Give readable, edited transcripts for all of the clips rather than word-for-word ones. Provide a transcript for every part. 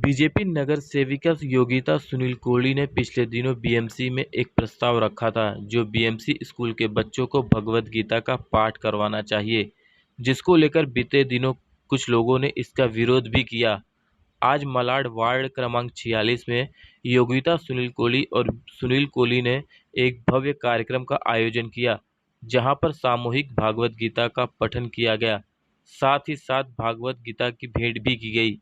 BJP नगर सेविका योगिता सुनील कोहली ने पिछले दिनों बीएमसी में एक प्रस्ताव रखा था जो बीएमसी स्कूल के बच्चों को भगवद गीता का पाठ करवाना चाहिए, जिसको लेकर बीते दिनों कुछ लोगों ने इसका विरोध भी किया। आज मलाड वार्ड क्रमांक 46 में योगिता सुनील कोहली ने एक भव्य कार्यक्रम का आयोजन किया, जहां पर सामूहिक भागवत गीता का पठन किया गया। साथ ही साथ भागवत गीता की भेंट भी की गई,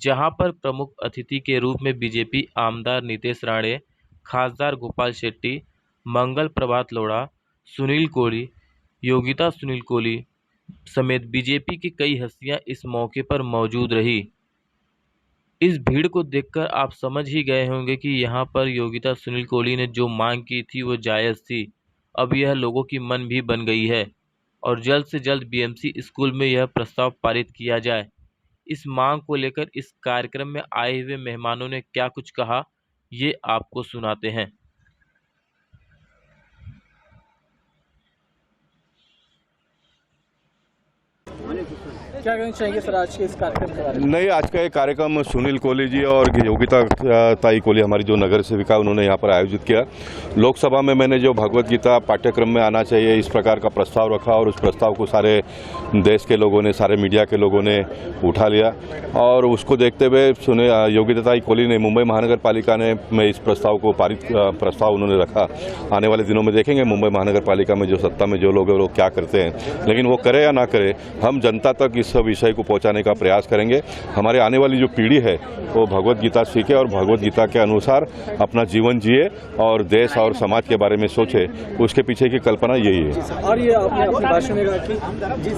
जहां पर प्रमुख अतिथि के रूप में बीजेपी आमदार नितेश राणे, खासदार गोपाल शेट्टी, मंगल प्रभात लोढ़ा, सुनील कोहली, योगिता सुनील कोहली समेत बीजेपी की कई हस्तियां इस मौके पर मौजूद रही। इस भीड़ को देखकर आप समझ ही गए होंगे कि यहां पर योगिता सुनील कोहली ने जो मांग की थी वो जायज़ थी। अब यह लोगों की मन भी बन गई है और जल्द से जल्द बीएमसी स्कूल में यह प्रस्ताव पारित किया जाए। इस मांग को लेकर इस कार्यक्रम में आए हुए मेहमानों ने क्या कुछ कहा, ये आपको सुनाते हैं। क्या कहना चाहिए सर आज के इस कार्यक्रम के बारे में? नहीं, आज का ये कार्यक्रम सुनील कोहली जी और योगिता ताई कोहली हमारी जो नगर सेविका उन्होंने यहाँ पर आयोजित किया। लोकसभा में मैंने जो भगवत गीता पाठ्यक्रम में आना चाहिए इस प्रकार का प्रस्ताव रखा और उस प्रस्ताव को सारे देश के लोगों ने, सारे मीडिया के लोगों ने उठा लिया और उसको देखते हुए योगिता ताई कोहली ने मुंबई महानगर पालिका में इस प्रस्ताव को प्रस्ताव उन्होंने रखा। आने वाले दिनों में देखेंगे मुंबई महानगर पालिका में जो सत्ता में जो लोग हैं वो क्या करते हैं, लेकिन वो करे या ना करे, हम जनता तक इस विषय को पहुंचाने का प्रयास करेंगे। हमारे आने वाली जो पीढ़ी है वो भगवत गीता सीखे और भगवत गीता के अनुसार अपना जीवन जिए और देश और समाज के बारे में सोचे, उसके पीछे की कल्पना यही है। और ये आपने अपने भाषण में कहा कि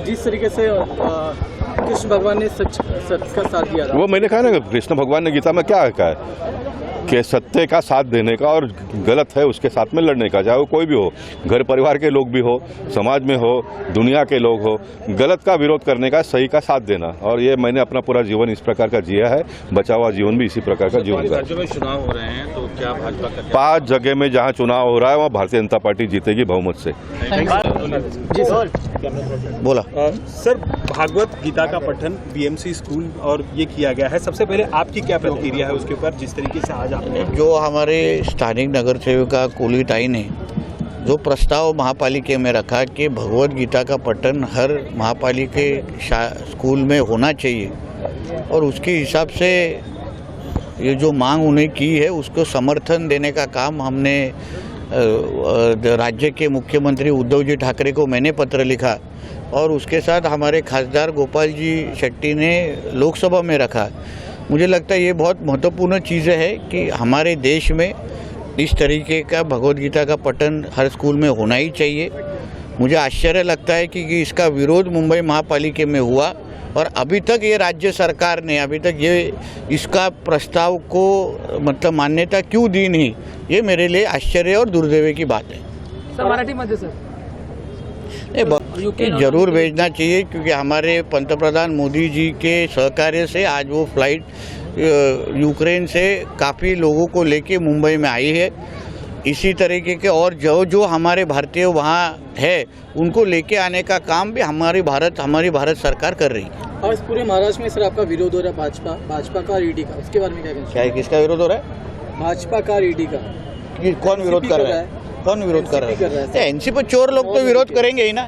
जिस तरीके से कृष्ण भगवान ने सच का साथ दिया था, वो मैंने कहा ना, कृष्ण भगवान ने गीता में क्या कहा है कि सत्य का साथ देने का और गलत है उसके साथ में लड़ने का, चाहे वो कोई भी हो, घर परिवार के लोग भी हो, समाज में हो, दुनिया के लोग हो, गलत का विरोध करने का, सही का साथ देना। और ये मैंने अपना पूरा जीवन इस प्रकार का जिया है, बचा हुआ जीवन भी इसी प्रकार का जीवन का। राज्यों में चुनाव हो रहे हैं तो क्या भाजपा का 5 जगह में जहाँ चुनाव हो रहा है वहाँ भारतीय जनता पार्टी जीतेगी बहुमत से। जी सर बोला सर, भागवत गीता का पठन बीएमसी स्कूल और ये किया गया है, सबसे पहले आपकी क्या प्रतिक्रिया है उसके ऊपर, जिस तरीके से आज आपने जो हमारे स्थानिक नगर सेविका कोहली ताई ने जो प्रस्ताव महापालिका में रखा कि भगवत गीता का पठन हर महापालिका स्कूल में होना चाहिए और उसके हिसाब से ये जो मांग उन्हें की है उसको समर्थन देने का काम हमने राज्य के मुख्यमंत्री उद्धव जी ठाकरे को मैंने पत्र लिखा और उसके साथ हमारे खासदार गोपाल जी शेट्टी ने लोकसभा में रखा। मुझे लगता है ये बहुत महत्वपूर्ण चीज़ है कि हमारे देश में इस तरीके का भगवद गीता का पठन हर स्कूल में होना ही चाहिए। मुझे आश्चर्य लगता है कि इसका विरोध मुंबई महापालिका में हुआ और अभी तक ये राज्य सरकार ने अभी तक ये इसका प्रस्ताव को मतलब मान्यता क्यों दी नहीं, ये मेरे लिए आश्चर्य और दुर्दैव की बात है। सर मराठीमध्ये सर जरूर भेजना चाहिए क्योंकि हमारे पंतप्रधान मोदी जी के सहकार्य से आज वो फ्लाइट यूक्रेन से काफ़ी लोगों को लेके मुंबई में आई है। इसी तरीके के और जो हमारे भारतीय वहाँ है उनको लेके आने का काम भी हमारी भारत सरकार कर रही है। आज पूरे महाराष्ट्र में सर आपका विरोध हो रहा है भाजपा का और ईडी का, उसके बारे में क्या कहना चाहिए? किसका विरोध हो रहा है? भाजपा का और ईडी का। कौन विरोध कर रहा है? कौन विरोध कर रहा है? एनसी पर चोर लोग तो विरोध करेंगे ही ना।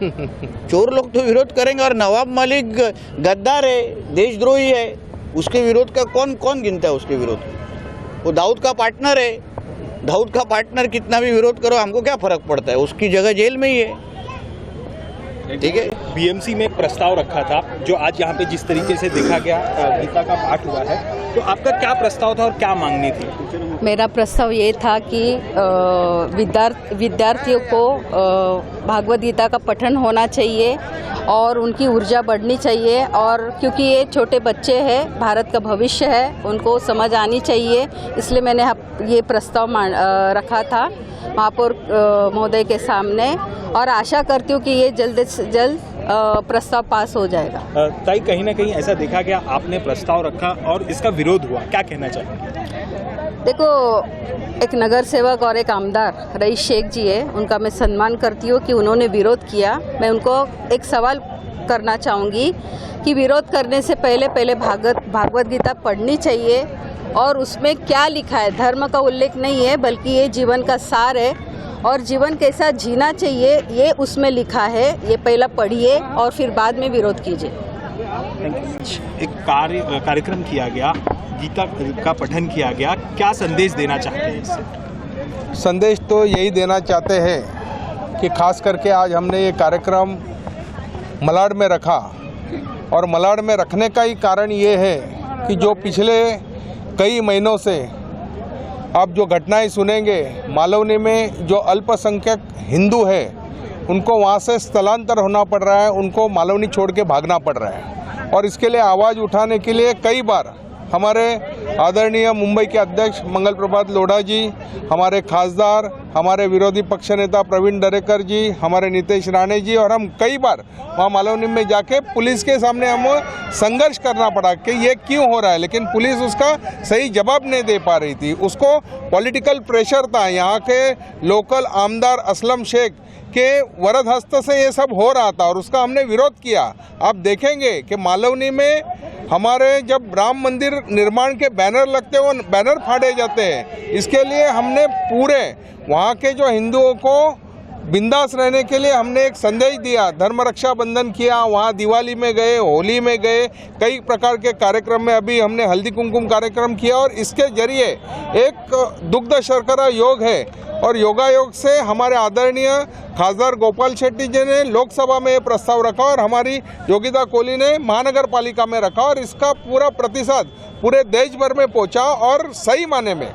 चोर लोग तो विरोध करेंगे और नवाब मलिक गद्दार है, देशद्रोही है, उसके विरोध का कौन गिनता है उसके विरोध? वो दाऊद का पार्टनर है, दाऊद का पार्टनर कितना भी विरोध करो हमको क्या फर्क पड़ता है, उसकी जगह जेल में ही है। ठीक है, बीएमसी में प्रस्ताव रखा था जो आज यहाँ पे जिस तरीके से देखा गया गीता का पाठ हुआ है, तो आपका क्या प्रस्ताव था और क्या मांगनी थी? मेरा प्रस्ताव ये था कि विद्यार्थियों को भागवत गीता का पठन होना चाहिए और उनकी ऊर्जा बढ़नी चाहिए और क्योंकि ये छोटे बच्चे हैं, भारत का भविष्य है, उनको समझ आनी चाहिए, इसलिए मैंने ये प्रस्ताव रखा था महापौर महोदय के सामने और आशा करती हूँ कि ये जल्द से जल्द प्रस्ताव पास हो जाएगा। ताई, कहीं ना कहीं ऐसा देखा गया आपने प्रस्ताव रखा और इसका विरोध हुआ, क्या कहना चाहिए? देखो, एक नगर सेवक और एक आमदार रईस शेख जी है, उनका मैं सम्मान करती हूँ कि उन्होंने विरोध किया। मैं उनको एक सवाल करना चाहूँगी कि विरोध करने से पहले भागवत गीता पढ़नी चाहिए और उसमें क्या लिखा है, धर्म का उल्लेख नहीं है बल्कि ये जीवन का सार है और जीवन कैसा जीना चाहिए ये उसमें लिखा है। ये पहला पढ़िए और फिर बाद में विरोध कीजिए। एक कार्यक्रम किया गया, गीता का पठन किया गया, क्या संदेश देना चाहते हैं इससे? संदेश तो यही देना चाहते हैं कि खास करके आज हमने ये कार्यक्रम मलाड में रखा और मलाड में रखने का ही कारण ये है कि जो पिछले कई महीनों से आप जो घटनाएं सुनेंगे, मालवनी में जो अल्पसंख्यक हिंदू है उनको वहाँ से स्थलांतर होना पड़ रहा है, उनको मालवनी छोड़ के भागना पड़ रहा है और इसके लिए आवाज़ उठाने के लिए कई बार हमारे आदरणीय मुंबई के अध्यक्ष मंगल प्रभात लोढ़ा जी, हमारे खासदार, हमारे विरोधी पक्ष नेता प्रवीण दरेकर जी, हमारे नीतीश राणे जी और हम कई बार वहाँ मालवनी में जाके पुलिस के सामने हम संघर्ष करना पड़ा कि ये क्यों हो रहा है, लेकिन पुलिस उसका सही जवाब नहीं दे पा रही थी। उसको पॉलिटिकल प्रेशर था, यहाँ के लोकल आमदार असलम शेख के वरद हस्त से ये सब हो रहा था और उसका हमने विरोध किया। आप देखेंगे कि मालवनी में हमारे जब राम मंदिर निर्माण के बैनर लगते हैं वो बैनर फाड़े जाते हैं। इसके लिए हमने पूरे वहाँ के जो हिंदुओं को बिंदास रहने के लिए हमने एक संदेश दिया, धर्म रक्षा बंधन किया, वहाँ दिवाली में गए, होली में गए, कई प्रकार के कार्यक्रम में अभी हमने हल्दी कुमकुम कार्यक्रम किया और इसके जरिए एक दुग्ध शर्करा योग है और योगायोग से हमारे आदरणीय खासदार गोपाल शेट्टी जी ने लोकसभा में ये प्रस्ताव रखा और हमारी योगिता कोहली ने महानगर पालिका में रखा और इसका पूरा प्रतिशत पूरे देश भर में पहुंचा और सही माने में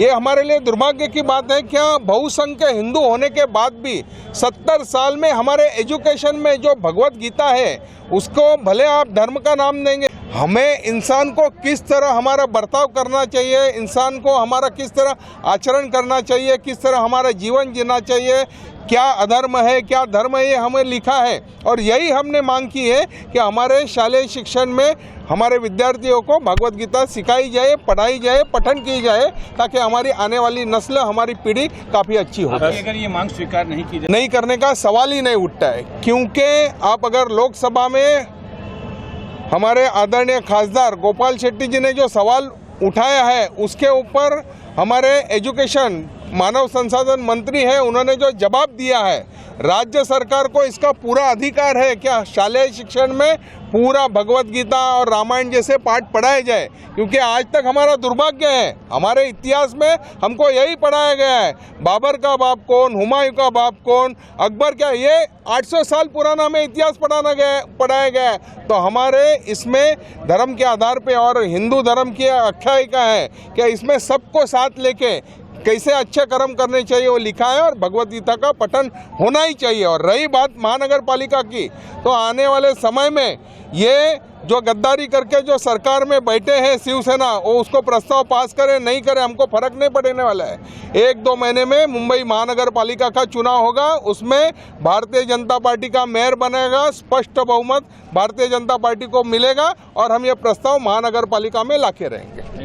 ये हमारे लिए दुर्भाग्य की बात है क्या बहुसंख्य हिंदू होने के बाद भी 70 साल में हमारे एजुकेशन में जो भगवत गीता है उसको भले आप धर्म का नाम देंगे, हमें इंसान को किस तरह हमारा बर्ताव करना चाहिए, इंसान को हमारा किस तरह आचरण करना चाहिए, किस तरह हमारा जीवन जीना चाहिए, क्या अधर्म है क्या धर्म है, ये हमें लिखा है और यही हमने मांग की है कि हमारे शालेय शिक्षण में हमारे विद्यार्थियों को भगवत गीता सिखाई जाए, पढ़ाई जाए, पठन की जाए ताकि हमारी आने वाली नस्ल, हमारी पीढ़ी काफ़ी अच्छी हो। अगर ये मांग स्वीकार नहीं की जाए, नहीं करने का सवाल ही नहीं उठता है, क्योंकि आप अगर लोकसभा में हमारे आदरणीय खासदार गोपाल शेट्टी जी ने जो सवाल उठाया है उसके ऊपर हमारे एजुकेशन मानव संसाधन मंत्री है, उन्होंने जो जवाब दिया है, राज्य सरकार को इसका पूरा अधिकार है क्या शालेय शिक्षण में पूरा भगवत गीता और रामायण जैसे पाठ पढ़ाए जाए, क्योंकि आज तक हमारा दुर्भाग्य है, हमारे इतिहास में हमको यही पढ़ाया गया है, बाबर का बाप कौन, हुमायूं का बाप कौन, अकबर क्या, ये 800 साल पुराना हमें इतिहास पढ़ाया गया है। तो हमारे इसमें धर्म के आधार पे और हिंदू धर्म की आख्यायिका है कि इसमें सबको साथ लेके कैसे अच्छे कर्म करने चाहिए वो लिखा है और भगवत गीता का पठन होना ही चाहिए। और रही बात महानगर पालिका की, तो आने वाले समय में ये जो गद्दारी करके जो सरकार में बैठे हैं शिवसेना, वो उसको प्रस्ताव पास करे नहीं करे हमको फर्क नहीं पड़ने वाला है। 1-2 महीने में मुंबई महानगर पालिका का चुनाव होगा, उसमें भारतीय जनता पार्टी का मेयर बनेगा, स्पष्ट बहुमत भारतीय जनता पार्टी को मिलेगा और हम ये प्रस्ताव महानगर पालिका में लाके रहेंगे।